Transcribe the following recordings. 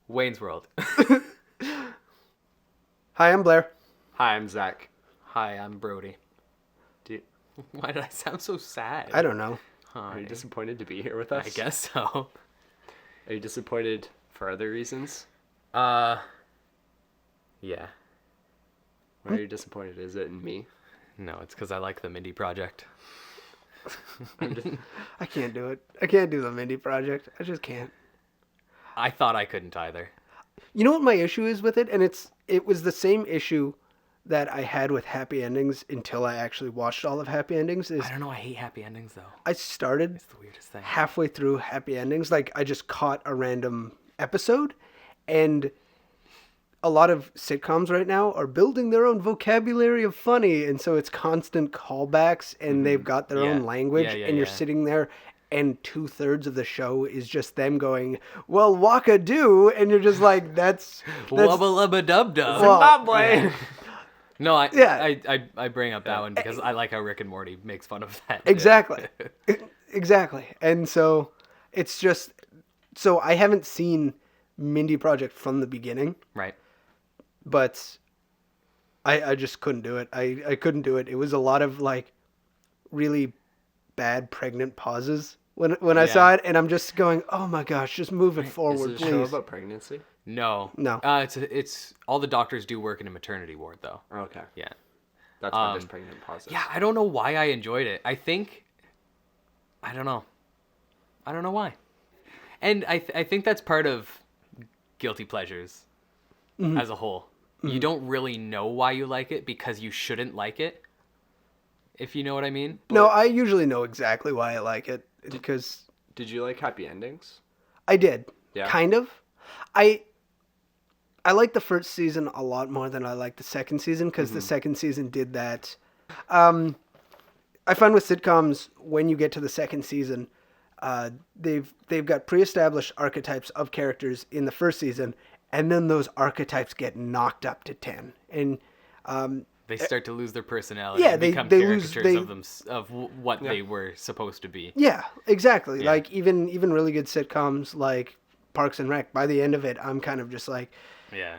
Wayne's World. Hi, I'm Blair. Hi, I'm Zach. Hi, I'm Brody. Why did I sound so sad? I don't know. Are you disappointed to be here with us? I guess so. Are you disappointed for other reasons? Yeah. Why are you disappointed? Is it in me? No, it's because I like the Mindy Project. I can't do it. I can't do the Mindy Project. I just can't. I thought I couldn't either. You know what my issue is with it? And it was the same issue that I had with Happy Endings until I actually watched all of Happy Endings. I don't know. I hate happy endings, though. I started It's the weirdest thing. halfway through Happy Endings. Like, I just caught a random episode, and a lot of sitcoms right now are building their own vocabulary of funny, and so it's constant callbacks, and they've got their own language, and you're sitting there, and 2/3 of the show is just them going, well, walk-a-doo, and you're just like, that's Wubba lubba dub dub. Well, Zimbabwe! Yeah. No, I bring up that one because I like how Rick and Morty makes fun of that. Exactly. Exactly. And so it's just, so I haven't seen Mindy Project from the beginning. Right. But I just couldn't do it. I couldn't do it. It was a lot of like really bad pregnant pauses when I saw it, and I'm just going, oh my gosh, just move it forward, Is it please. a show about pregnancy? No. No. It's all the doctors do work in a maternity ward, though. Okay. Yeah. That's why there's pregnant pauses. Yeah, I don't know why I enjoyed it. I don't know. I don't know why. And I think that's part of guilty pleasures as a whole. Mm-hmm. You don't really know why you like it because you shouldn't like it, if you know what I mean. No, I usually know exactly why I like it because Did you like Happy Endings? I did. Yeah. Kind of. I like the first season a lot more than I like the second season because the second season did that. I find with sitcoms, when you get to the second season, they've got pre-established archetypes of characters in the first season, and then those archetypes get knocked up to 10. And they start to lose their personality. Yeah, and they become lose- caricatures of what they were supposed to be. yeah, exactly. Yeah. Like even really good sitcoms like Parks and Rec, by the end of it, I'm kind of just like, yeah.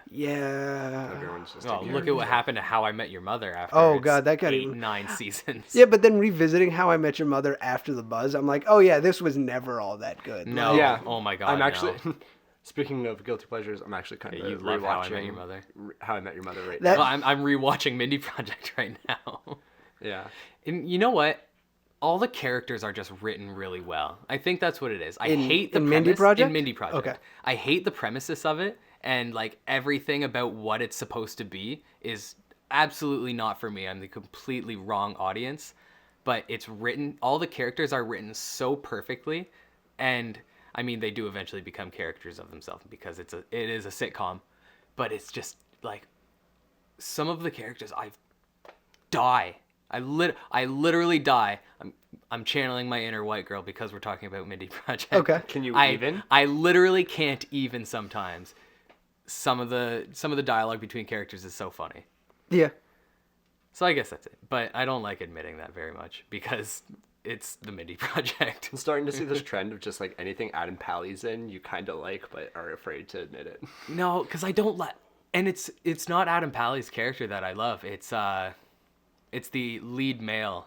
Everyone's just Well, taking look at what happened to How I Met Your Mother after Oh, God, that got 9 seasons. Yeah, but then revisiting How I Met Your Mother after the buzz, I'm like, oh yeah, this was never all that good. No. Yeah. Oh my God. I'm actually... no. Speaking of guilty pleasures, I'm actually kind of You love How I Met Your Mother. How I Met Your Mother right That- now. Well, I'm rewatching Mindy Project right now. Yeah. And you know what? All the characters are just written really well. I think that's what it is. I In- hate the in premise. Mindy Project? In Mindy Project. Okay. I hate the premises of it, and like everything about what it's supposed to be is absolutely not for me. I'm the completely wrong audience. But it's written. All the characters are written so perfectly, and I mean they do eventually become characters of themselves because it is a sitcom. But it's just like some of the characters I die. I literally die. I'm channeling my inner white girl because we're talking about Mindy Project. Okay. Can you I even? I literally can't even sometimes. Some of the dialogue between characters is so funny. Yeah. So I guess that's it. But I don't like admitting that very much because it's the Mindy Project. I'm starting to see this trend of just like anything Adam Pally's in, you kind of like, but are afraid to admit it. No, because I don't let. And it's not Adam Pally's character that I love. It's the lead male.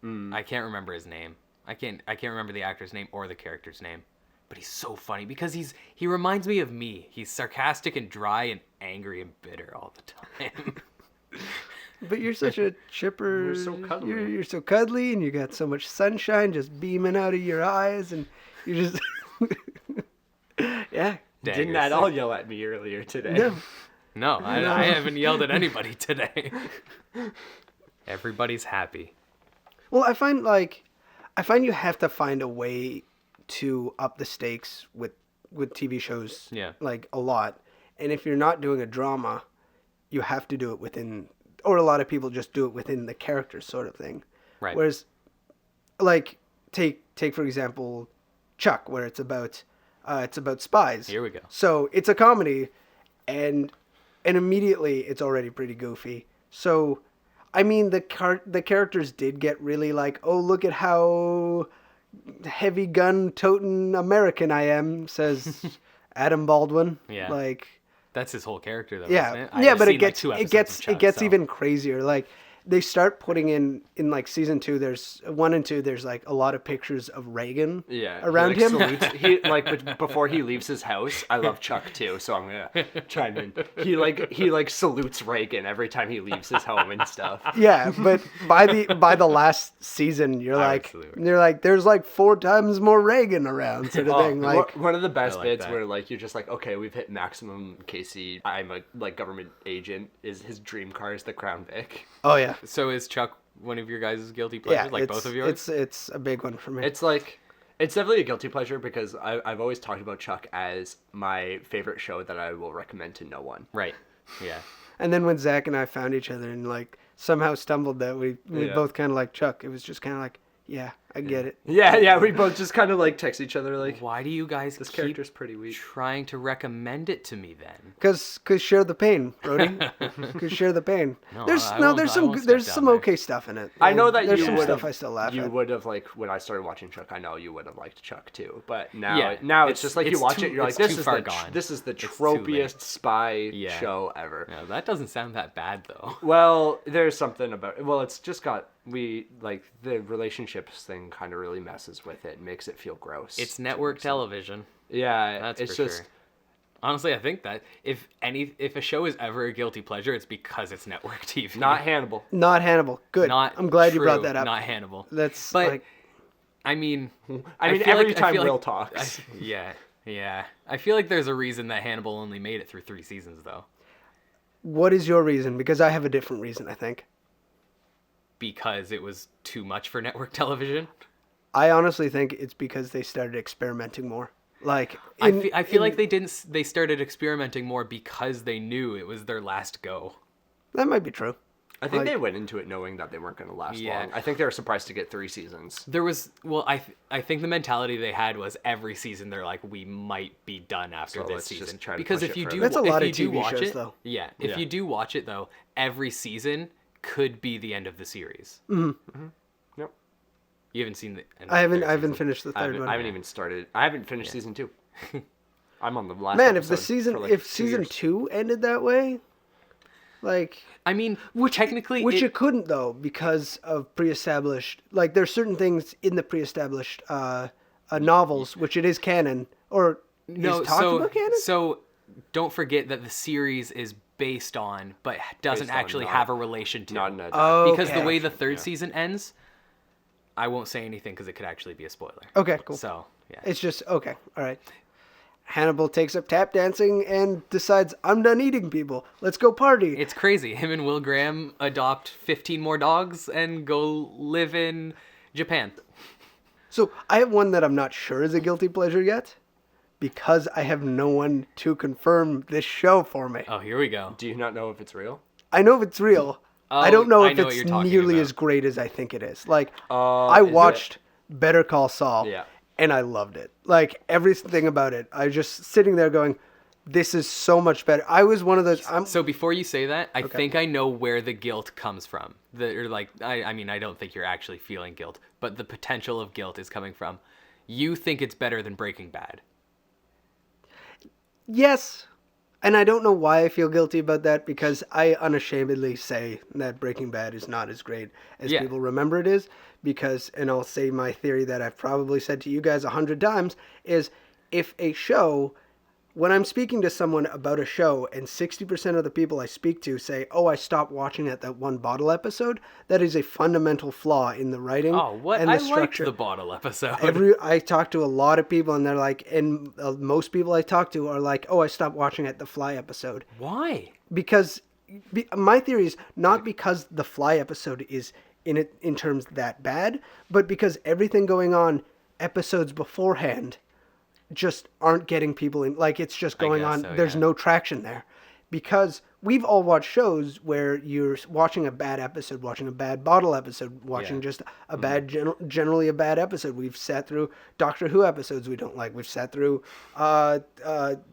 I can't remember his name. I can't remember the actor's name or the character's name. But he's so funny because he reminds me of me. He's sarcastic and dry and angry and bitter all the time. But you're such a chipper. You're so cuddly. You're so cuddly, and you got so much sunshine just beaming out of your eyes, and you're just yeah. Didn't at all yell at me earlier today. No. No, I haven't yelled at anybody today. Everybody's happy. Well, I find you have to find a way to up the stakes with TV shows. Yeah. Like a lot, and if you're not doing a drama, you have to do it within, or a lot of people just do it within the character sort of thing. Right. Whereas, like take for example, Chuck, where it's about spies. Here we go. So it's a comedy, and immediately it's already pretty goofy. So I mean, the characters did get really like, oh, look at how heavy gun toting American I am, says Adam Baldwin. Yeah. Like, That's his whole character, though, yeah, isn't it? yeah, I've but seen, like, 2 episodes of it Chuck, gets so- even crazier. Like, they start putting in like season 2. There's 1 and 2. There's like a lot of pictures of Reagan. Yeah, around he, like, him. Salutes, he like before he leaves his house. I love Chuck too, so I'm gonna chime in. He like salutes Reagan every time he leaves his home and stuff. Yeah, but by the last season, you're like, there's like 4 times more Reagan around, sort of thing. Like, one of the best like bits that. where like you're just like, okay, we've hit maximum Casey. I'm a like government agent. Is his dream car is the Crown Vic. oh yeah, So is Chuck one of your guys' guilty pleasures? Like both of yours? It's a big one for me. It's like, it's definitely a guilty pleasure because I've always talked about Chuck as my favorite show that I will recommend to no one. Right. Yeah. And then when Zach and I found each other and like somehow stumbled that we Yeah. both kind of like Chuck, it was just kind of like, yeah, I get it. Yeah, we both just kind of like text each other like, Why do you guys this keep character's pretty weak. trying to recommend it to me then? Cause share the pain, Brody. Cause share the pain. No, there's I no, won't- there's I some won't there's step some down there. okay stuff in it. I know that there's you some would stuff have. I still laugh You at. would have like when I started watching Chuck. I know you would have liked Chuck too. But now, Yeah, now it's- it's just like you it's watch too- it. You're like, it's this too is far the gone. this is the It's too tropiest spy Yeah. show ever. No, that doesn't sound that bad though. Well, there's something about. Well, it's just got like the relationships thing kind of really messes with it, and makes it feel gross. It's network television. Yeah, That's it's for just. sure. Honestly, I think that if a show is ever a guilty pleasure, it's because it's network TV. Not Hannibal. Not Hannibal. Good. Not I'm glad you brought true, that up. Not Hannibal. That's But like, I mean, I mean, feel every like- I time feel Will like- talks. Yeah. I feel like there's a reason that Hannibal only made it through 3 seasons, though, what is your reason? Because I have a different reason. I think. because it was too much for network television. I honestly think it's because they started experimenting more. Like, I feel like they started experimenting more because they knew it was their last go. that might be true. I think Like- they went into it knowing that they weren't going to last Yeah. long. I think they were surprised to get 3 seasons. There was I think the mentality they had was every season they're like, we might be done after So this let's just season. try to Because push if it you further. do That's a if lot you of do TV watch shows, it, though. Yeah, if Yeah. you do watch it though, every season could be the end of the series. Nope. You haven't seen the end of I the third haven't season. finished the third one. I haven't even started. I haven't finished season 2. I'm on the last. Man, if the episode season for, like, if 2 season years. 2 ended that way, like, I mean, technically which it, it couldn't though because of pre-established. Like, there's certain things in the pre-established novels which it is canon or no, is talked about canon. so don't forget that the series is based on but doesn't Based on, actually not- have a relation to. Not in a Oh, Because the okay. way the third season ends, I won't say anything because it could actually be a spoiler. Okay, cool. So, yeah. It's just okay. All right. Hannibal takes up tap dancing and decides, I'm done eating people. Let's go party. It's crazy. Him and Will Graham adopt 15 more dogs and go live in Japan. So I have one that I'm not sure is a guilty pleasure yet because I have no one to confirm this show for me. Oh, here we go. Do you not know if it's real? I know if it's real. Oh, I don't know I if know what it's you're talking nearly about. as great as I think it is. Like, I is it- watched Better Call Saul Yeah. and I loved it. Like, everything about it. I just sitting there going, this is so much better. I was one of those. So before you say that, I think I know where the guilt comes from. I mean, I don't think you're actually feeling guilt, but the potential of guilt is coming from. You think it's better than Breaking Bad. Yes. And I don't know why I feel guilty about that because I unashamedly say that Breaking Bad is not as great as Yeah. people remember it is. Because, and I'll say my theory that I've probably said to you guys 100 times, is if a show, when I'm speaking to someone about a show and 60% of the people I speak to say, oh, I stopped watching at that one bottle episode, that is a fundamental flaw in the writing Oh, what? and the I liked structure. the bottle episode. I talk to a lot of people and they're like, and most people I talk to are like, oh, I stopped watching at the Fly episode. Why? Because my theory is not because the Fly episode is in terms that bad, but because everything going on episodes beforehand just aren't getting people in. Like, it's just going guess on. so, There's yeah. no traction there. Because we've all watched shows where you're watching a bad episode, watching a bad bottle episode, watching Yeah. just a bad, generally a bad episode. We've sat through Doctor Who episodes we don't like. We've sat through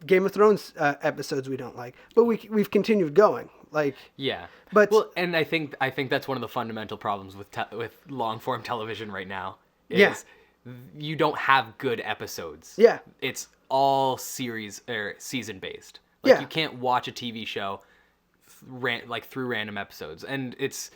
Game of Thrones episodes we don't like. But we've continued going. Like, Yeah. But- well, and I think that's one of the fundamental problems with with long form television right now. Is Yeah. You don't have good episodes. Yeah. It's all series or season based. Like Yeah. you can't watch a TV show through random episodes. And it's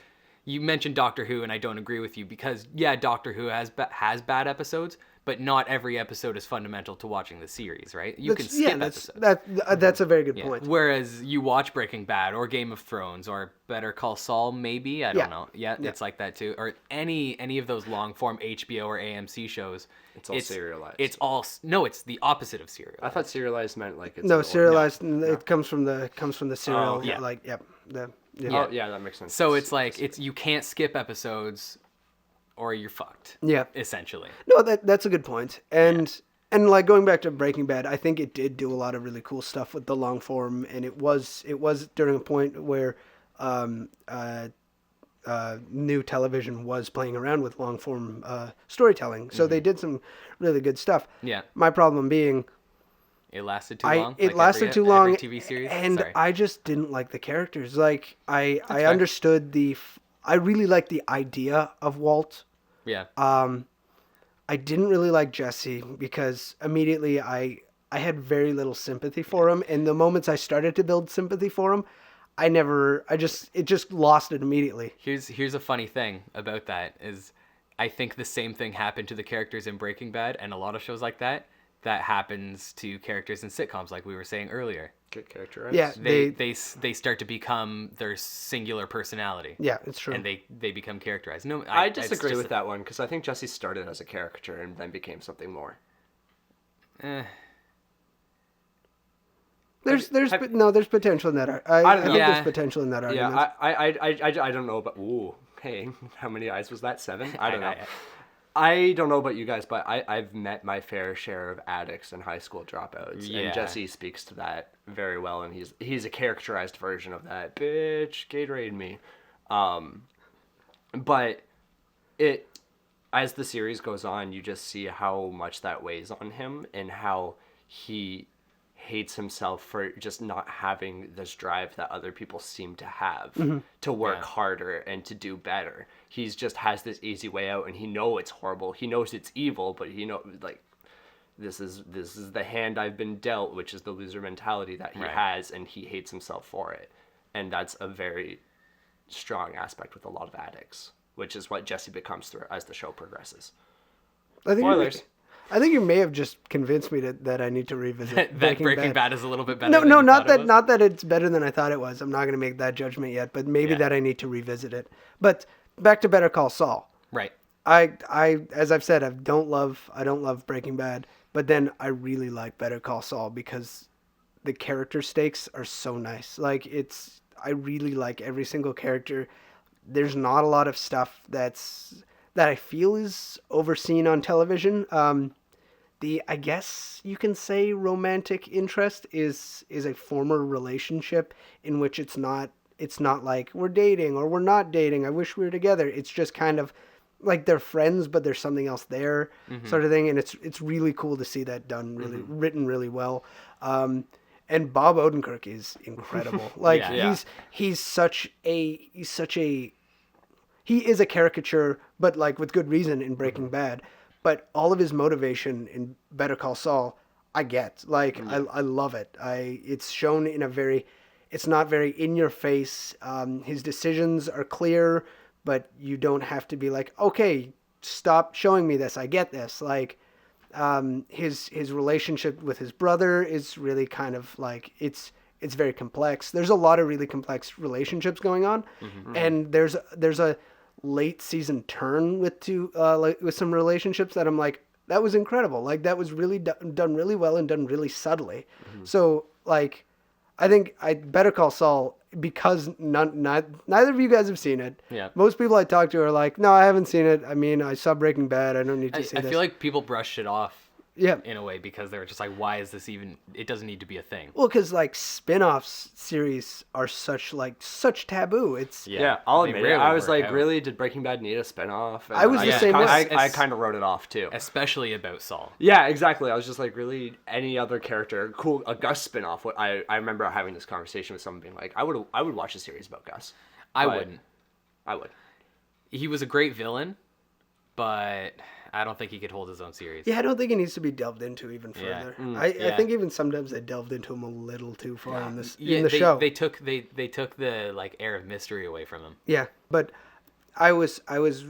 you mentioned Doctor Who, and I don't agree with you because Doctor Who has bad episodes, but not every episode is fundamental to watching the series, right? You can skip episodes. That's a very good point. Whereas you watch Breaking Bad or Game of Thrones or Better Call Saul, maybe I don't know. Yeah, it's like that too. Or any of those long form HBO or AMC shows. It's all serialized. It's the opposite of serialized. I thought serialized meant like it's No, serialized. No. It comes from the serial. Oh, yeah. Like, yep. Oh, yeah, that makes sense. So it's like you can't skip episodes, or you're fucked. Yeah. Essentially. No, that's a good point. And like going back to Breaking Bad, I think it did do a lot of really cool stuff with the long form, and it was during a point where new television was playing around with long form storytelling. So they did some really good stuff. Yeah. My problem being It lasted too long. It lasted too long, Every TV series. and Sorry. I just didn't like the characters. Like I understood I really liked the idea of Walt. Yeah. I didn't really like Jesse because immediately I had very little sympathy for him, and the moments I started to build sympathy for him, it just lost it immediately. Here's a funny thing about that is I think the same thing happened to the characters in Breaking Bad and a lot of shows like that happens to characters in sitcoms like we were saying earlier. Good characterized. Yeah, They start to become their singular personality. Yeah, it's true. And they become characterized. No, I disagree with that one because I think Jesse started as a caricature and then became something more. There's potential in that. I think Yeah. there's potential in that argument. Yeah, I don't know, but ooh, hey, how many eyes was that? 7? I don't know. I don't know about you guys, but I've met my fair share of addicts and high school dropouts, Yeah. and Jesse speaks to that very well, and he's a characterized version of that. Bitch, Gatorade me. But as the series goes on, you just see how much that weighs on him and how he hates himself for just not having this drive that other people seem to have to work harder and to do better. He's just has this easy way out, and he knows it's horrible. He knows it's evil, but this is the hand I've been dealt, which is the loser mentality that he has, and he hates himself for it. And that's a very strong aspect with a lot of addicts, which is what Jesse becomes through as the show progresses. Spoilers. I think you may have just convinced me that I need to revisit that Breaking Bad is a little bit better. No, than you not thought it was. not that it's better than I thought it was. I'm not going to make that judgment yet, but maybe that I need to revisit it. But back to Better Call Saul. Right. I as I've said, I don't love Breaking Bad, but then I really like Better Call Saul because the character stakes are so nice. Like I really like every single character. There's not a lot of stuff that I feel is overseen on television. I guess you can say romantic interest is a former relationship in which it's not like we're dating or we're not dating. I wish we were together. It's just kind of like they're friends, but there's something else there, sort of thing. And it's really cool to see that done, written really well. And Bob Odenkirk is incredible. Like he is a caricature, but like with good reason in Breaking Bad. But all of his motivation in Better Call Saul, I get. Like, I love it. It's shown in it's not very in your face. His decisions are clear, but you don't have to be like, okay, stop showing me this. I get this. Like, his relationship with his brother is really kind of like, it's very complex. There's a lot of really complex relationships going on. And there's a late season turn with some relationships that I'm like, that was incredible. Like that was really done really well and done really subtly. So like, I think Better Call Saul, because neither of you guys have seen it. Yeah. Most people I talk to are like, no, I haven't seen it. I mean, I saw Breaking Bad. I don't need to see I this. feel like people brush it off Yeah. in a way, because they were just like, why is this even? It doesn't need to be a thing. Well, because like spin-offs series are such taboo. It's Yeah, I'll they admit it. rarely I was work like, out. really? Did Breaking Bad need a spinoff? And I was the same way. I kind of wrote it off too. Especially about Saul. Yeah, exactly. I was just like, really? Any other character? Cool, a Gus spinoff. I remember having this conversation with someone being like, I would watch a series about Gus. I But wouldn't. I would. He was a great villain, but I don't think he could hold his own series. Yeah, I don't think it needs to be delved into even Yeah. further. Mm, I yeah. think even sometimes they delved into him a little too far in this Yeah, in the they, show. They took the like air of mystery away from him. Yeah, but I was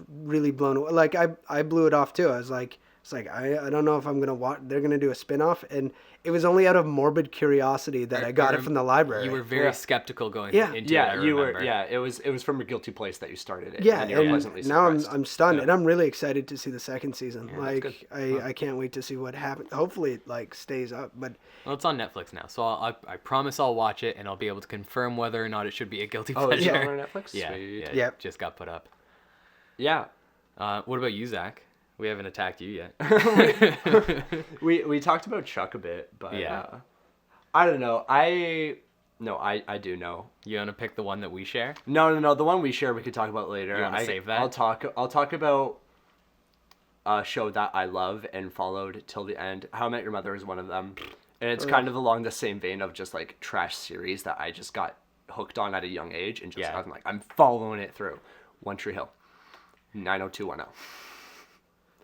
really blown away. Like I blew it off too. I was like, I don't know if I'm gonna watch. They're gonna do a spin-off, and it was only out of morbid curiosity that I got it from the library. You were very Yeah. skeptical going Yeah. into it. Yeah, I you were. remember. Yeah, it was from a guilty place that you started it. Yeah, and you were pleasantly and now surprised. I'm stunned, and I'm really excited to see the second season. that's good. I can't wait to see what happens. Hopefully it like stays up, but Well, it's on Netflix now, so I promise I'll watch it, and I'll be able to confirm whether or not it should be a guilty Oh, is pleasure. it on Netflix? Yeah, Sweet. yeah, Yep. just got put up. Yeah. What about you, Zach? We haven't attacked you yet. We talked about Chuck a bit, but Yeah. I don't know. I do know. You want to pick the one that we share? No. The one we share we could talk about later. You wanna save that? I'll talk about a show that I love and followed till the end. How I Met Your Mother is one of them, and it's kind of along the same vein of just like trash series that I just got hooked on at a young age, and just Yeah. I'm like, I'm following it through. One Tree Hill, 90210.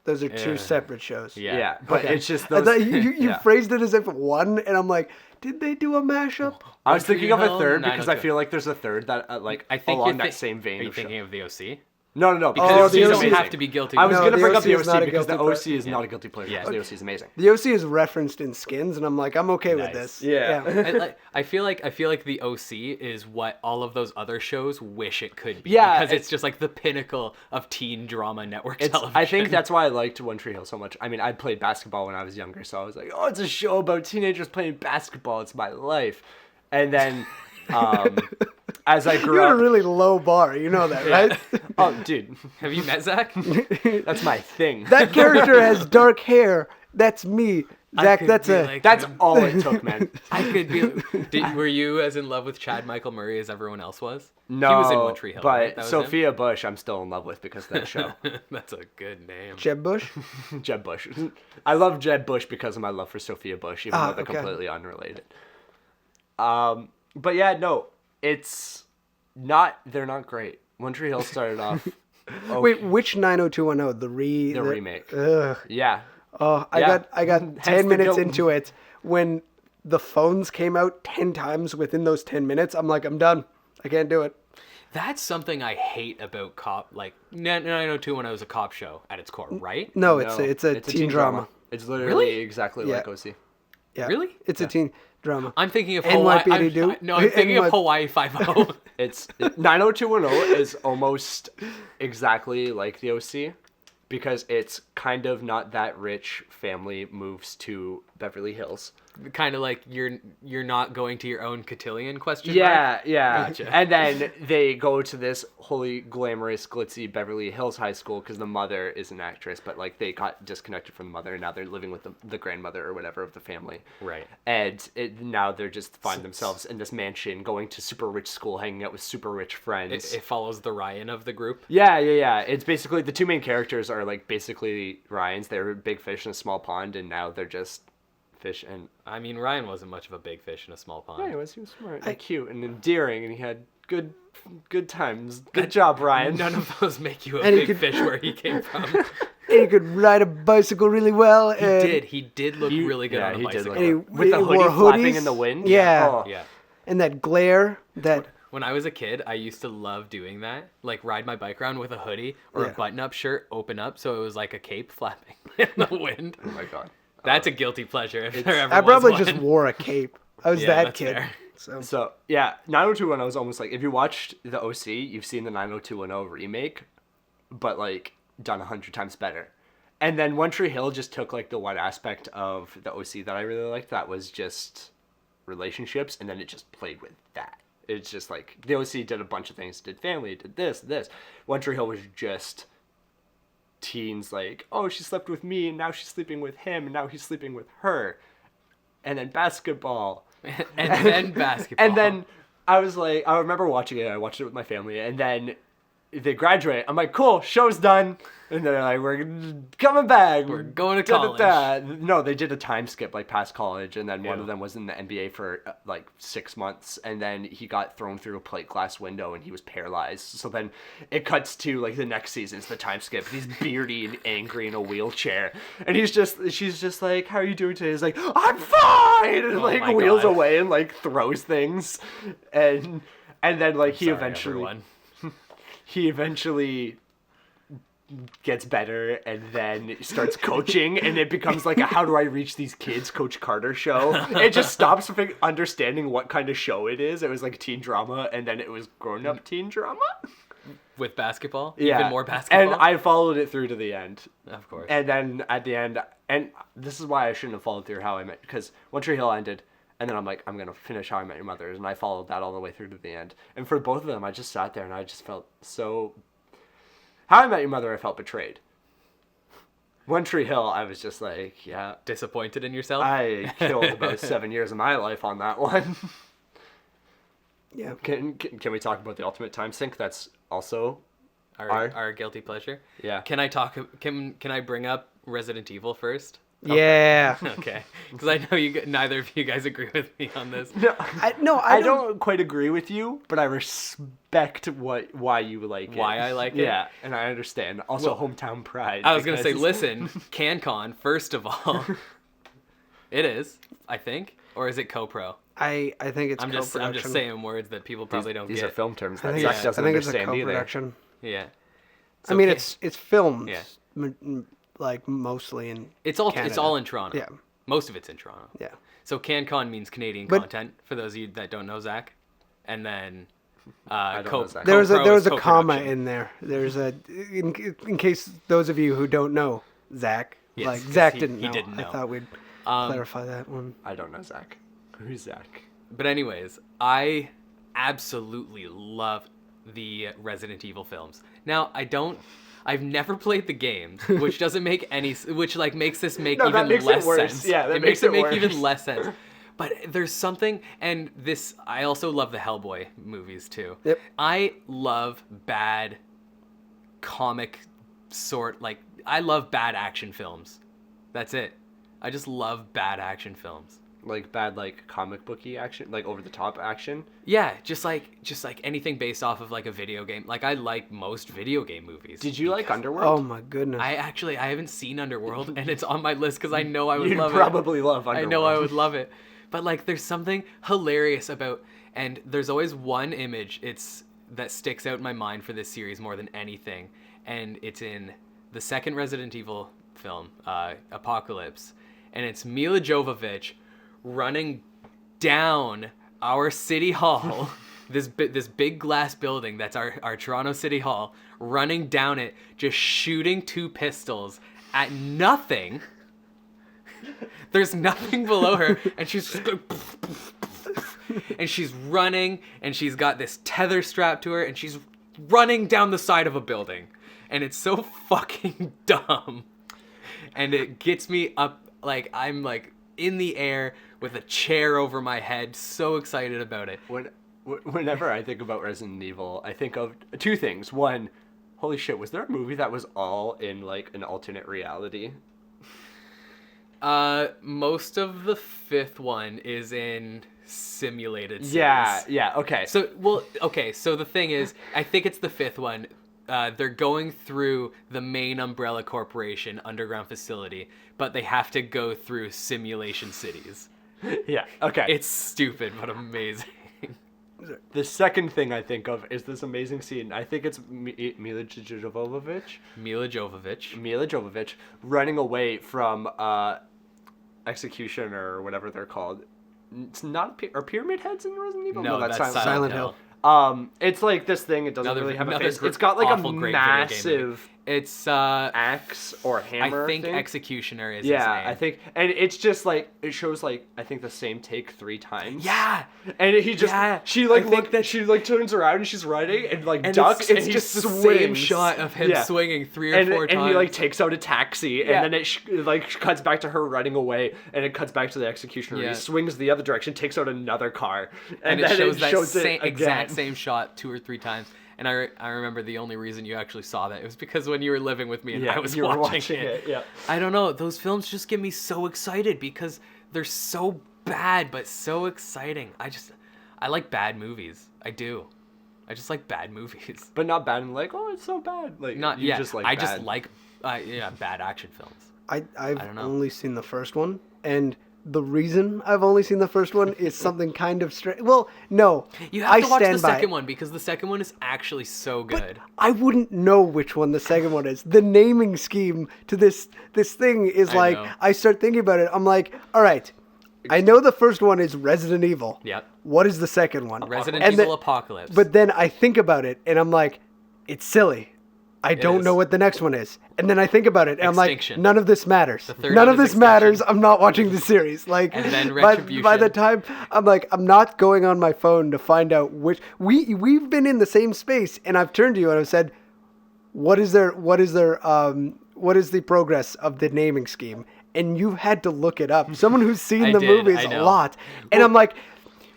those are two Yeah. separate shows. Yeah. Yeah, but Okay. it's just I those. thought you yeah. phrased it as if one, and I'm like, did they do a mashup? I was Tree thinking of a Hill, third because I 902. feel like there's a third that like I think along you're that same vein Are you of show. thinking of the OC? No, Because Oh, the OC OC is don't amazing. have to be guilty. I was No, gonna the bring up OC the is not OC a because the guilty OC is Yeah. not a guilty pleasure. Yeah. The OC is amazing. The OC is referenced in Skins, and I'm like, I'm okay with Nice. this. Yeah. I feel like the OC is what all of those other shows wish it could be. Yeah, because it's just like the pinnacle of teen drama network It's, television. I think that's why I liked One Tree Hill so much. I mean, I played basketball when I was younger, so I was like, oh, it's a show about teenagers playing basketball. It's my life. And then as I grew You had a up... really low bar, you know that, right? Oh, dude, Have you met Zach? that's my thing. That character has dark hair. That's me, Zach. could That's be a like That's him. all it took, man. I could be. Were you as in love with Chad Michael Murray as everyone else was? No, he was in One Tree Hill. but right? That was him? Sophia Bush, I'm still in love with because of that show. That's a good name. Jeb Bush. Jeb Bush. I love Jeb Bush because of my love for Sophia Bush, even though they're okay. completely unrelated. But yeah, no, it's not. They're not great. One Tree Hill started off. Okay. Wait, which 90210? The remake. Ugh. Yeah. Oh, I Yeah. got Hence 10 the minutes guilt. into it when the phones came out 10 times within those 10 minutes. I'm like, I'm done. I can't do it. That's something I hate about cop. Like 90210 is a cop show at its core, right? No, No, it's a teen drama. It's literally Really? exactly Yeah. like OC. Yeah. Really? It's a teen drama. I'm thinking of NYPD Hawaii. do? No, I'm thinking of NY Hawaii 5-0. It's 90210 is almost exactly like the OC because it's kind of not that rich family moves to Beverly Hills. Kind of like you're not going to your own cotillion question. Yeah, mark? yeah. Gotcha. And then they go to this wholly glamorous, glitzy Beverly Hills high school because the mother is an actress, but like they got disconnected from the mother and now they're living with the grandmother or whatever of the family. Right. And now they're just find themselves in this mansion, going to super rich school, hanging out with super rich friends. It follows the Ryan of the group. Yeah. It's basically the two main characters are like basically Ryans. They're big fish in a small pond, and now they're just fish. And I mean, Ryan wasn't much of a big fish in a small pond. yeah, he was smart and cute and endearing, and he had good times. Good job, Ryan. None of those make you a And he big could- fish where he came from. And he could ride a bicycle really well. He did look really good on a he did bicycle. look And he, with the he hoodie wore flapping hoodies. in the wind. Yeah. Oh. Yeah. And that glare. That When I was a kid, I used to love doing that. Like ride my bike around with a hoodie or Yeah. a button-up shirt open up so it was like a cape flapping in the wind. Oh my god. That's a guilty pleasure if there ever I was probably one. just wore a cape. I was Yeah, that that's kid. fair. So So yeah, 90210 was almost like if you watched the OC, you've seen the 90210 remake, but like done 100 times better. And then One Tree Hill just took like the one aspect of the OC that I really liked, that was just relationships, and then it just played with that. It's just like the OC did a bunch of things, did family, did this. One Tree Hill was just teens like, oh, she slept with me and now she's sleeping with him and now he's sleeping with her. And then basketball. and then basketball. And then I was like, I remember watching it. I watched it with my family. And then they graduate. I'm like, cool, show's done. And they're like, we're coming back. We're going to college. No, they did a time skip, like past college. And then one of them was in the NBA for like 6 months. And then he got thrown through a plate glass window and he was paralyzed. So then it cuts to like the next season. It's the time skip. He's beardy and angry in a wheelchair. And she's just like, how are you doing today? He's like, I'm fine. And like wheels away and like throws things. And then like he eventually gets better and then starts coaching, and it becomes like a how do I reach these kids Coach Carter show. It just stops understanding what kind of show it is. It was like teen drama, and then it was grown-up teen drama with basketball. Yeah. Even more basketball. And I followed it through to the end, of course. And then at the end, and this is why I shouldn't have followed through How I Met, because One Tree Hill ended. And then I'm like, I'm going to finish How I Met Your Mother. And I followed that all the way through to the end. And for both of them, I just sat there and I just felt so... How I Met Your Mother, I felt betrayed. One Tree Hill, I was just like, yeah. Disappointed in yourself? I killed about 7 years of my life on that one. Yeah. Can we talk about the ultimate time sink? That's also our guilty pleasure? Yeah. Can I bring up Resident Evil first? Yeah. Okay. Because I know neither of you guys agree with me on this. No, I don't quite agree with you, but I respect why you like it. Why I like it? Yeah, and I understand. Also, hometown pride. I was going to say, listen, CanCon, first of all, it is, I think. Or is it co-pro? I think it's co-production. I'm just saying words that people probably don't get. These are film terms that I Zach doesn't think it's a understand either. co-production. Yeah. So I mean, it's filmed. Yeah. Like mostly in It's all in Toronto. Yeah. Most of it's in Toronto. Yeah. So CanCon means Canadian content, for those of you that don't know Zach. And then there was a comma in there. There's a in case those of you who don't know Zach, yes, like Zach didn't know. I thought we'd clarify that one. I don't know Zach. Who's Zach? But anyways, I absolutely love the Resident Evil films. Now, I've never played the games, which doesn't make which like makes this make even less sense. Yeah, it makes it make even less sense. But there's something, and I also love the Hellboy movies too. Yep. I love bad comic I love bad action films. That's it. I just love bad action films. Like bad, like comic booky action, like over the top action. Yeah, just like anything based off of like a video game. Like I like most video game movies. Did you like Underworld? Oh my goodness! I haven't seen Underworld, and it's on my list because I know I would love it. You'd probably love Underworld. I know I would love it, but like there's something hilarious about, and there's always one image that sticks out in my mind for this series more than anything, and it's in the second Resident Evil film, Apocalypse, and it's Mila Jovovich running down our city hall, this big glass building that's our Toronto City Hall, running down it, just shooting 2 pistols at nothing. There's nothing below her, and she's just going, and she's running, and she's got this tether strapped to her, and she's running down the side of a building, and it's so fucking dumb, and it gets me up, like I'm like in the air with a chair over my head, so excited about it. Whenever I think about Resident Evil, I think of 2 things. One, holy shit, was there a movie that was all in like an alternate reality? Most of the 5th one is in simulated cities. Yeah, okay. So the thing is, I think it's the 5th one. They're going through the main Umbrella Corporation underground facility, but they have to go through simulation cities. Yeah, okay. It's stupid, but amazing. The second thing I think of is this amazing scene. I think it's Mila Jovovich running away from execution or whatever they're called. It's not are pyramid heads in Resident Evil? No, that's Silent Hill. It's like this thing. It doesn't really have a face. It's got like a massive It's Axe or Hammer. I think Executioner is his Yeah, name. I think, and it's just like it shows like I think the same take 3 times. Yeah. and he just she like I think that she like turns around and she's riding and like And ducks it's and just he the swings. same shot of him swinging 3 or 4 times. And he like takes out a taxi Yeah. and then it like cuts back to her running away and it cuts back to the executioner. Yeah. He swings the other direction, takes out another car, and then it shows that it same, exact again. same shot 2 or 3 times. And I remember the only reason you actually saw that it was because when you were living with me and I was you were watching it. Yeah. I don't know. Those films just get me so excited because they're so bad but so exciting. I like bad movies. I do. I just like bad movies. But not bad and like, oh, it's so bad. Like Not you yeah. just like I bad. just like bad action films. I've don't know. only seen the first one, and the reason I've only seen the first one is something kind of strange. Well, no, You have to watch the second one because the second one is actually so good. I wouldn't know which one the second one is. The naming scheme to this thing is I like know. I start thinking about it. I'm like, all right, I know the first one is Resident Evil. Yep. What is the second one? Resident And Evil then- Apocalypse. But then I think about it, and I'm like, it's silly. I don't is. know what the next one is. And then I think about it, and I'm like, Extinction. none of this matters. third None one of is this matters. Extinction. I'm not watching the series. Like, And then by Retribution. the time, I'm like, I'm not going on my phone to find out which... We've been in the same space, and I've turned to you and I've said, what is the progress of the naming scheme? And you've had to look it up. Someone who's seen I the did, movies I a know. lot. And I'm like,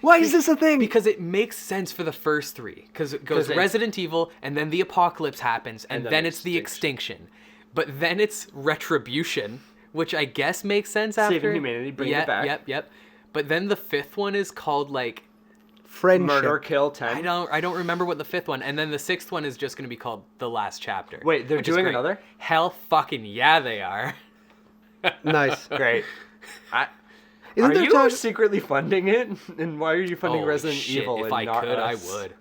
why is this a thing? Because it makes sense for the first 3. Because it goes 'Cause it- Resident Evil, and then the apocalypse happens, and then then it's the extinction. But then it's Retribution, which I guess makes sense after. Saving humanity, bringing it back. Yep. But then the 5th one is called like Friendship. Murder Kill 10. I don't remember what the 5th one, and then the 6th one is just going to be called The Last Chapter. Wait, they're which is doing great. another? Hell fucking yeah, they are. Nice. Great. Isn't Are there you time- secretly funding it? And why are you funding Oh, Resident shit, Evil if and I not could, us? I would.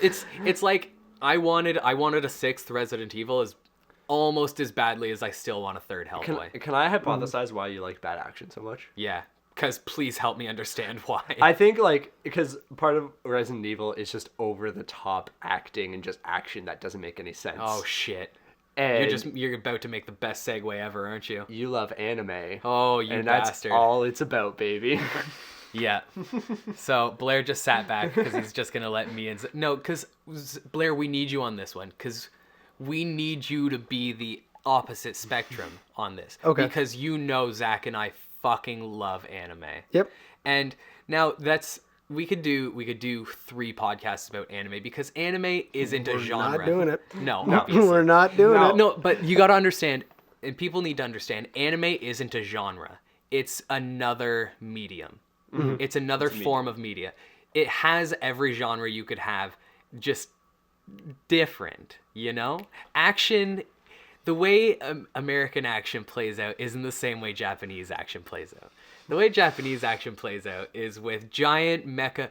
It's like I wanted a 6th Resident Evil almost as badly as I still want a 3rd Hellboy. Can I hypothesize why you like bad action so much? Yeah, because please help me understand why. I think like because part of Resident Evil is just over the top acting and just action that doesn't make any sense. Oh shit! and You're about to make the best segue ever, aren't you? you love anime. Oh, you and bastard! that's all it's about, baby. Yeah. So Blair just sat back because he's just gonna let me in. No, because Blair, we need you on this one because we need you to be the opposite spectrum on this. Okay. Because you know Zach and I fucking love anime. Yep. And now we could do 3 podcasts about anime because anime isn't a genre. Not doing it. No, obviously. We're not doing No. it. No, but you got to understand, and people need to understand, anime isn't a genre. It's another medium. Mm-hmm. It's another form of media. It has every genre you could have, just different, you know? Action, the way American action plays out isn't the same way Japanese action plays out. The way Japanese action plays out is with giant mecha.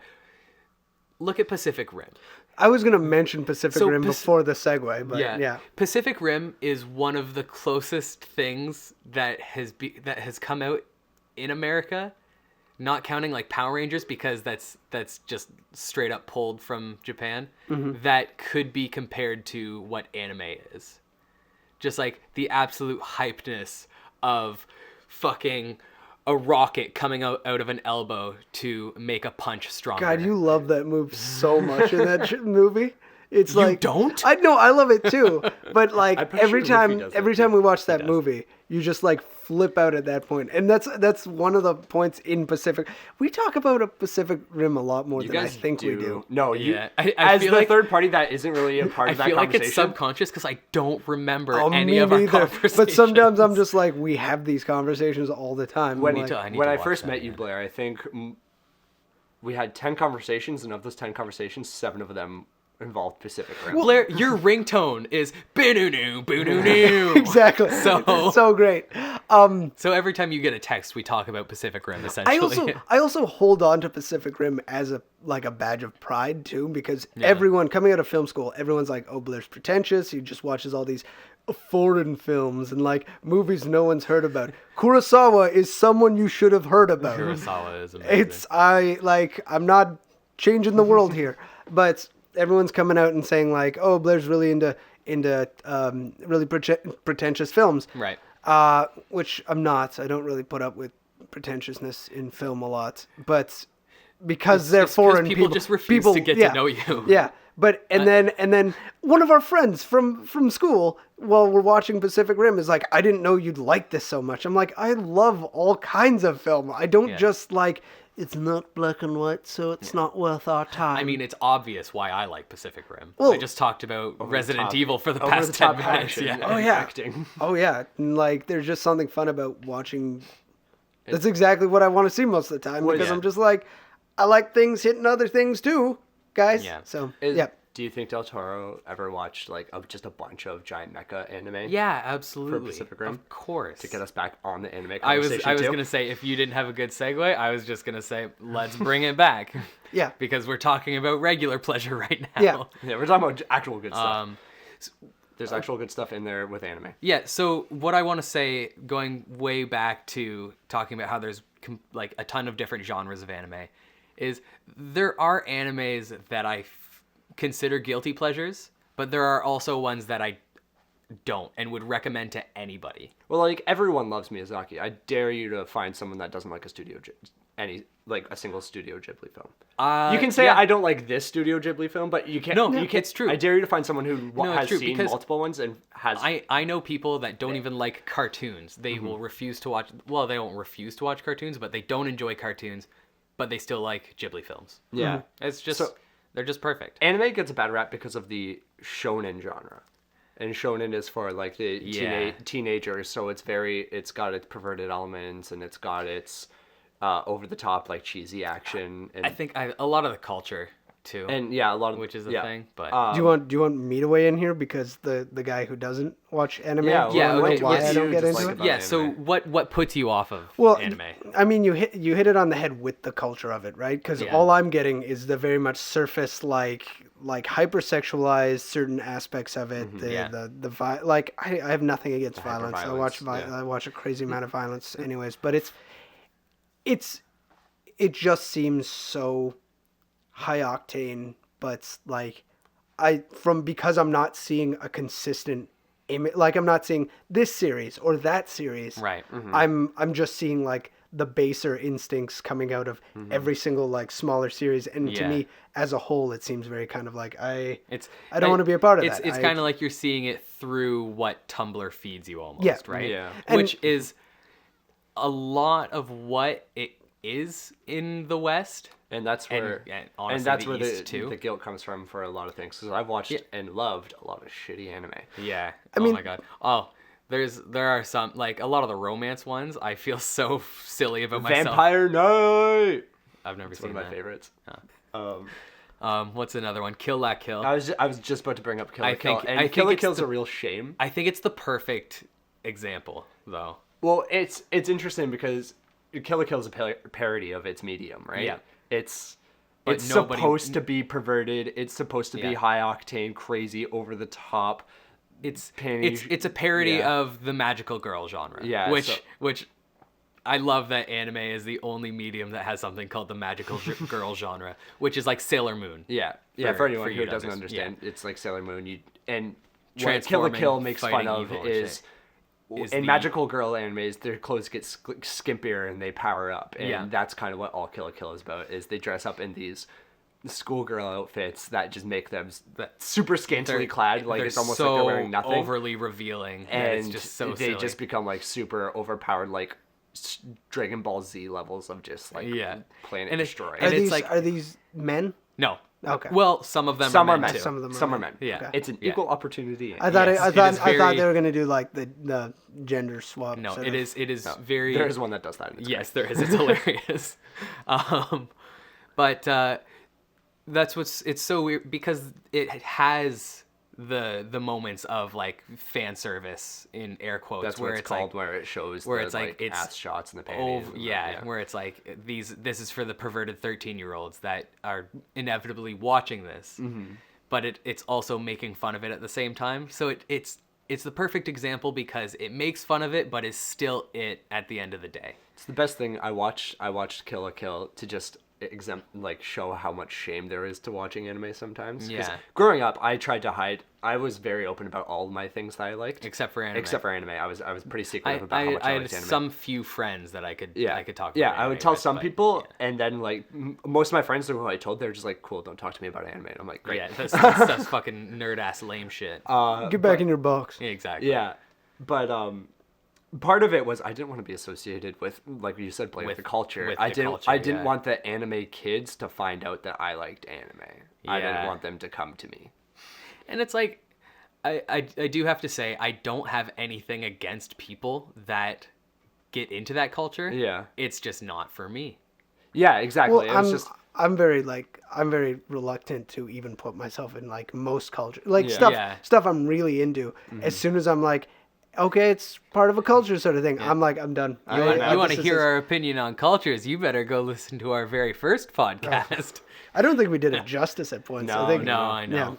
Look at Pacific Rim. I was going to mention Pacific So Rim before the segue, but yeah. Pacific Rim is one of the closest things that has come out in America, not counting like Power Rangers because that's just straight up pulled from Japan. Mm-hmm. That could be compared to what anime is. Just like the absolute hypeness of fucking a rocket coming out of an elbow to make a punch stronger. God, you love that move so much in that movie. It's You like don't? I know, I love it too. But like I'm pretty every sure Luffy time does every that time too. we watch that does. movie, you just like flip out at that point. And that's one of the points in Pacific. We talk about a Pacific Rim a lot more You than I guys think we do. No, you. Yeah, I as feel the like- third party that isn't really a part I of that feel like conversation. it's subconscious because I don't remember Oh, any me of our neither. conversations. But sometimes I'm just like, we have these conversations all the time. when I'm like, I need when to I watch first that met you, again. Blair, I think we had 10 conversations, and of those 10 conversations, 7 of them involved Pacific Rim. Blair, your ringtone is boo-noo-noo, boo-noo-noo. exactly. So- It's so great. So every time you get a text, we talk about Pacific Rim, essentially. I also hold on to Pacific Rim as a badge of pride too, because everyone coming out of film school, everyone's like, "Oh, Blair's pretentious. He just watches all these foreign films and like movies no one's heard about." Kurosawa is someone you should have heard about. Kurosawa is amazing. I'm not changing the world here, but everyone's coming out and saying like, "Oh, Blair's really into really pretentious films. Right. Which I'm not. I don't really put up with pretentiousness in film a lot, but because they're just 'cause foreign people just refuse to get to know you. Yeah, but and then one of our friends from school, while we're watching Pacific Rim, is like, I didn't know you'd like this so much. I'm like, I love all kinds of film. I don't just like. It's not black and white, so it's not worth our time. I mean, it's obvious why I like Pacific Rim. Well, I just talked about Resident top- Evil for the over past the 10 top minutes. action Yeah. and Oh, yeah. acting. Oh yeah, and, like there's just something fun about watching. That's exactly what I want to see most of the time, because yeah. I'm just like, I like things hitting other things too, guys. Yeah. So Is- yeah. Do you think Del Toro ever watched like just a bunch of giant mecha anime? Yeah, absolutely. Pacific Rim? Of course. To get us back on the anime I was conversation going to say, if you didn't have a good segue, I was just going to say, let's bring it back. Yeah. Because we're talking about regular pleasure right now. Yeah. Yeah, we're talking about actual good stuff. Um, There's actual good stuff in there with anime. Yeah, so what I want to say, going way back to talking about how there's like a ton of different genres of anime, is there are animes that I consider guilty pleasures, but there are also ones that I don't and would recommend to anybody. Well, like everyone loves Miyazaki. I dare you to find someone that doesn't like a single Studio Ghibli film. You can say yeah. I don't like this Studio Ghibli film, but you can't. No, you can't, it's true. I dare you to find someone who No, it's has true, seen because multiple ones and has. I know people that don't even like cartoons. They Mm-hmm. will refuse to watch. Well, they don't refuse to watch cartoons, but they don't enjoy cartoons, but they still like Ghibli films. Yeah. It's just So- they're just perfect. Anime gets a bad rap because of the shonen genre. And shonen is for like the Yeah. teenagers, so it's got its perverted elements and it's got its over the top like cheesy action and I think a lot of the culture too, and yeah, a lot of which is a yeah. thing. But Do you want me to weigh in here, because the guy who doesn't watch anime? Yeah, you wanna know okay, why what I do don't you get dislike into it. about yeah. So anime? what puts you off of Well, anime? I mean, you hit it on the head with the culture of it, right? Because Yeah. all I'm getting is the very much surface like hypersexualized certain aspects of it. Yeah. Like I have nothing against violence. I watch hyperviolence, yeah. I watch a crazy amount of violence, anyways. But it just seems so high octane. But like because I'm not seeing a consistent image, like I'm not seeing this series or that series. Right. I'm just seeing like the baser instincts coming out of every single like smaller series, and to Yeah. me as a whole it seems very kind of like I It's don't want to be a part of it's, that. It's kind of like you're seeing it through what Tumblr feeds you almost, Yeah. right? Yeah. Which is a lot of what it is in the West. And that's where and honestly, that's the where East, too. the guilt comes from for a lot of things. Because I've watched and loved a lot of shitty anime. Yeah. I oh mean- my god. Oh, there are some, like a lot of the romance ones. I feel so silly about myself. Vampire Night. I've never It's seen one of my that. favorites. What's another one? Kill La Kill. I was just about to bring up Kill la I Kill, think- and I think Kill la it's Kill's the- a real shame. I think it's the perfect example, though. Well, it's interesting because Kill la Kill is a parody of its medium, right? Yeah. It's But nobody- supposed to be perverted. It's supposed to be Yeah. high octane, crazy, over the top. It's Panties- it's a parody yeah. of the magical girl genre. Yeah, Which I love that anime is the only medium that has something called the magical girl genre, which is like Sailor Moon. Yeah, yeah. For For anyone you who to doesn't understand. understand, it's like Sailor Moon. And what Kill la Transforming, Kill makes fun fighting of evil and is is in the- magical girl animes, their clothes get skimpier and they power up, and Yeah. that's kind of what all Kill la Kill is about. Is they dress up in these schoolgirl outfits that just make them super scantily clad, like They're it's almost so like they're wearing nothing, overly revealing, and and it's just so they silly. just become like super overpowered, like Dragon Ball Z levels of just like Yeah. planet And it- destroying. and it's are these men? no. Okay. Well, some of them Some are are men men. too. Some of them are Some are men. men. Yeah. Okay. It's an Yeah. equal opportunity. I thought Yes, I it thought is I thought very- they were gonna do like the gender swap. No, sort it of. is very. There is one that does that. And it's Yes, there is. It's hilarious. But that's it's so weird because it has the moments of like fan service in air quotes That's where what it's it's called, like where it shows where the, it's like it's ass shots and the panties. over, and yeah, where it's like this is for the perverted 13-year-olds that are inevitably watching this, but it's also making fun of it at the same time. So it's the perfect example because it makes fun of it, but is still it at the end of the day. It's the best thing. I watched Kill la Kill to just show how much shame there is to watching anime sometimes. 'Cause Yeah. growing up, I tried to hide. I was very open about all my things that I liked, Except for anime. Except for anime, I was pretty secretive about how much I I had liked anime. some few friends that I could talk about. Yeah, I would anime tell with, some but, people, yeah. and then like most of my friends who I told, they're just like, "Cool, don't talk to me about anime." And I'm like, "Great." Yeah, that's fucking nerd ass lame shit. Get back in your box. Yeah, exactly. Yeah, but part of it was I didn't want to be associated with, like you said, play with the culture. with I the didn't. culture, I didn't yeah. want the anime kids to find out that I liked anime. I didn't Yeah. want them to come to me. And it's like, I do have to say, I don't have anything against people that get into that culture. Yeah. It's just not for me. Yeah, exactly. Well, It was just I'm very reluctant to even put myself in like most culture, like Yeah. Yeah. stuff I'm really into. As soon as I'm like, okay, it's part of a culture sort of thing, I'm like, I'm done. You want to this hear is- our opinion on cultures? You better go listen to our very first podcast. I don't think we did it justice at points. No, I think, No, I know. Yeah.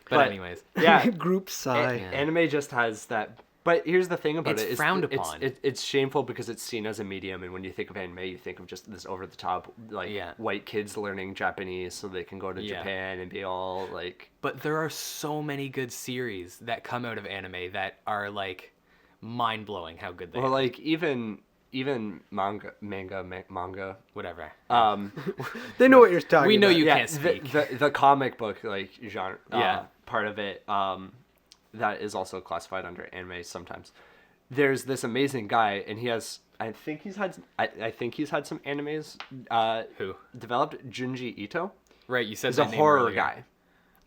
But anyways, yeah. Group sigh. Anime just has that. But here's the thing about It's it: is frowned it's, upon. It's shameful because it's seen as a medium, and when you think of anime, you think of just this over the top, like Yeah. white kids learning Japanese so they can go to Yeah. Japan and be all like. but there are so many good series that come out of anime that are like mind blowing how good they Well, are. like even manga. Whatever. They know what you're talking We know about. you Yeah, can't speak. the comic book like genre. Yeah. Part of it. That is also classified under anime sometimes. There's this amazing guy, and he has. I think he's had some animes. Who? Developed Junji Ito. Right, you said He's that a name horror earlier. guy,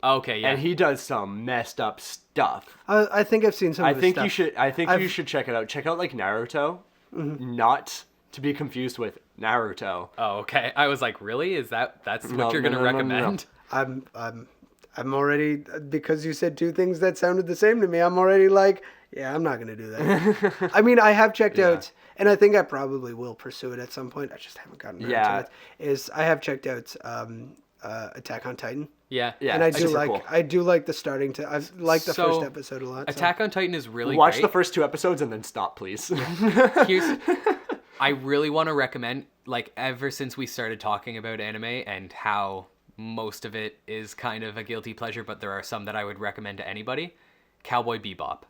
Okay, yeah. and he does some messed up stuff. I think I've seen some I of his think stuff. you should. I think you should check it out. Check out like Naruto, not to be confused with Naruto. Oh, okay. I was like, really? That's what No, you're no, gonna no, no, no, no. recommend? I'm already, because you said two things that sounded the same to me, I'm already like, yeah, I'm not going to do that. I mean, I have checked out, and I think I probably will pursue it at some point. I just haven't gotten around to it. I have checked out Attack on Titan. Yeah. Yeah, And I it's do super like cool. I do like the starting to I like the So, first episode a lot. so- Attack on Titan is really Watch great. the first 2 episodes and then stop, please. Here's, I really want to recommend, like, ever since we started talking about anime and how most of it is kind of a guilty pleasure, but there are some that I would recommend to anybody. Cowboy Bebop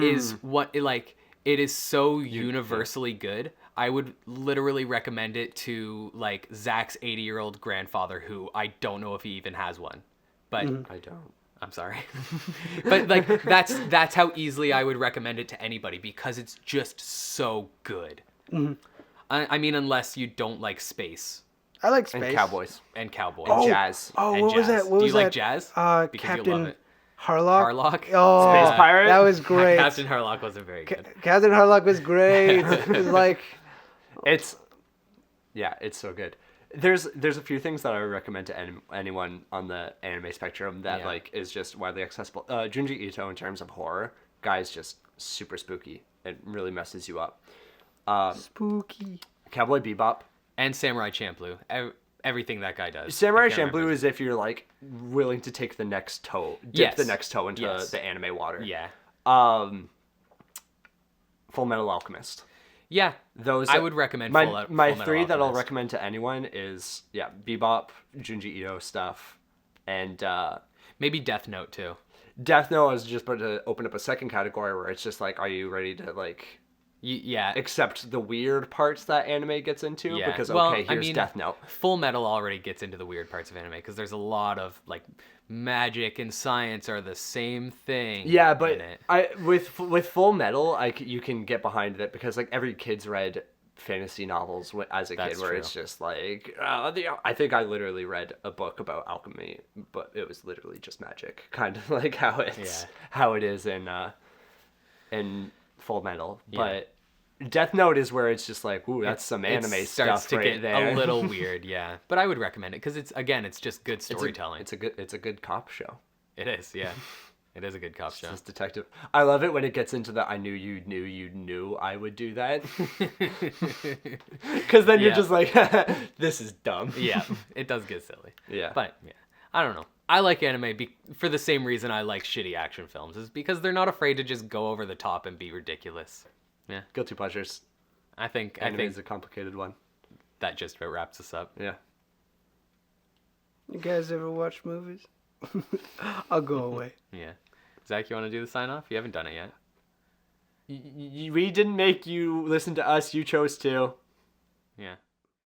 is what, like, it is so universally good. I would literally recommend it to, like, Zach's 80-year-old grandfather, who I don't know if he even has one. But I don't. I'm sorry. But like that's how easily I would recommend it to anybody because it's just so good. I mean, unless you don't like space I like space. And cowboys. and cowboys. And jazz. Oh, and what was jazz. that? What Do was you like that? jazz? Because you Captain love it. Harlock. Harlock? Oh, Space pirate? That was great. Captain Harlock wasn't very good. Captain Harlock was great. It was like, It's so good. There's a few things that I would recommend to anyone on the anime spectrum that Yeah. like is just widely accessible. Junji Ito in terms of horror, guy's just super spooky. It really messes you up. spooky. Cowboy Bebop. And Samurai Champloo. Everything that guy does. Samurai I can't Champloo remember. is if you're like willing to take the next toe, dip Yes. the next toe into Yes. the anime water. Yeah. Full Metal Alchemist. Yeah. Those I would recommend my Full Metal my 3 that I'll Alchemist. recommend to anyone is Bebop, Junji Ito stuff, and Maybe Death Note too. Death Note. I was just about to open up a second category where it's just like, are you ready to like Yeah. accept the weird parts that anime gets into? Yeah. Because Well, okay, I here's mean, Death Note. Full Metal already gets into the weird parts of anime because there's a lot of like magic and science are the same thing. Yeah, but in it. with Full Metal, you can get behind that because like every kid's read fantasy novels as a kid, That's where true. it's just like I think I literally read a book about alchemy, but it was literally just magic, kind of like how it is in Full Metal. Yeah. But Death Note is where it's just like, ooh, that's some anime it starts stuff to right get there. a little weird, yeah. But I would recommend it because it's just good It's a- storytelling. It's a good cop show. It is, yeah. It is a good cop show. It's detective. I love it when it gets into the I knew you knew I would do that. Because then you're Yeah. just like, this is dumb. Yeah, it does get silly. Yeah. But yeah, I don't know. I like anime for the same reason I like shitty action films, is because they're not afraid to just go over the top and be ridiculous. Yeah, Guilty pleasures. I think Anime is a complicated one. that just about wraps us up. Yeah. You guys ever watch movies? I'll go away. Yeah. Zach, you want to do the sign off? You haven't done it yet. We didn't make you listen to us. You chose to. Yeah.